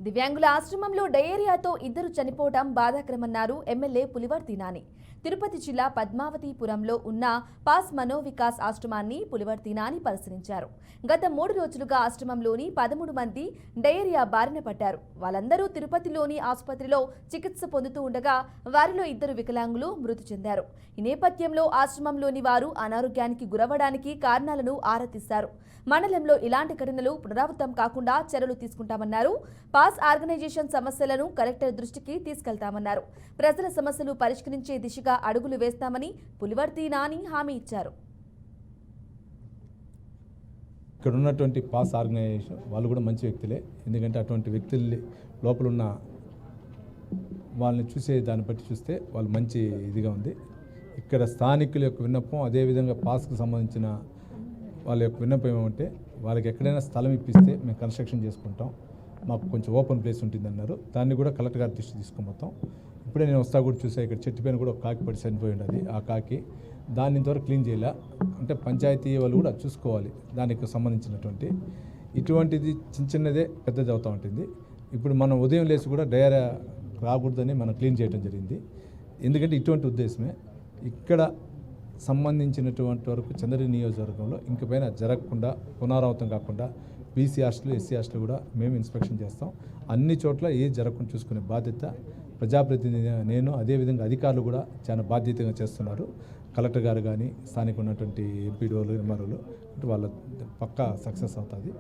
దివ్యాంగుల ఆశ్రమంలో డయేరియాతో ఇద్దరు చనిపోవడం బాధాకరమన్నారు ఎమ్మెల్యే పులివర్తి నాని. తిరుపతి జిల్లా పద్మావతిపురంలో ఉన్న పాస్ మనోవికాస్ ఆశ్రమాన్ని పులివర్తి నాని పరిశీలించారు. గత 3 రోజులుగా ఆశ్రమంలోని 13 మంది డయేరియా బారిన పడ్డారు. వాళ్ళందరూ తిరుపతిలోని ఆసుపత్రిలో చికిత్స పొందుతూ ఉండగా వారిలో 2 వికలాంగులు మృతి చెందారు. ఈ నేపథ్యంలో ఆశ్రమంలోని వారు అనారోగ్యానికి గురవడానికి కారణాలను ఆరా తీశారు. మండలంలో ఇలాంటి ఘటనలు పునరావృతం కాకుండా చర్యలు తీసుకుంటామన్నారు. పాస్ ఆర్గనైజేషన్ సమస్యలను కలెక్టర్ దృష్టికి తీసుకెళ్తామన్నారు. ప్రజల సమస్యలు పరిష్కరించే దిశగా అడుగులు వేస్తామని పులివర్తి నాని హామీ ఇచ్చారు. ఇక్కడ ఉన్నటువంటి పాస్ ఆర్గనైజేషన్ వాళ్ళు కూడా మంచి వ్యక్తులే. ఎందుకంటే అటువంటి వ్యక్తులు లోపల ఉన్న వాళ్ళని చూసే దాన్ని బట్టి చూస్తే వాళ్ళు మంచి ఇదిగా ఉంది. ఇక్కడ స్థానికుల యొక్క విన్నపం, అదేవిధంగా పాస్కి సంబంధించిన వాళ్ళ యొక్క విన్నపం ఏమంటే వాళ్ళకి ఎక్కడైనా స్థలం ఇప్పిస్తే మేము కన్స్ట్రక్షన్ చేసుకుంటాం, మాకు కొంచెం ఓపెన్ ప్లేస్ ఉంటుందన్నారు. దాన్ని కూడా కలెక్టర్ గారి దృష్టి తీసుకుపోతాం. ఇప్పుడే నేను వస్తా కూడా చూసా, ఇక్కడ చెట్టు పైన కూడా ఒక కాకి పడి చనిపోయి ఉన్నది. ఆ కాకి దాన్ని ఇంతవరకు క్లీన్ చేయలే. అంటే పంచాయతీ వాళ్ళు కూడా చూసుకోవాలి దానికి సంబంధించినటువంటి. ఇటువంటిది చిన్నదే పెద్దది అవుతూ ఉంటుంది. ఇప్పుడు మనం ఉదయం లేచి కూడా డయేరియా రాకూడదని మనం క్లీన్ చేయడం జరిగింది. ఎందుకంటే ఇటువంటి ఉద్దేశమే ఇక్కడ సంబంధించినటువంటి వరకు చంద్రగిరి నియోజకవర్గంలో ఇంక పైన జరగకుండా, పునరావృతం కాకుండా బీసీ హాస్టల్, ఎస్సీ హాస్టల్ కూడా మేము ఇన్స్పెక్షన్ చేస్తాం. అన్ని చోట్ల ఏది జరగకుండా చూసుకునే బాధ్యత ప్రజాప్రతినిధి నేను, అదేవిధంగా అధికారులు కూడా చాలా బాధ్యతగా చేస్తున్నారు. కలెక్టర్ గారు కానీ, స్థానిక ఉన్నటువంటి ఎంపీడీఓలు, ఎంఆర్ఓలు వాళ్ళ పక్కా సక్సెస్ అవుతుంది.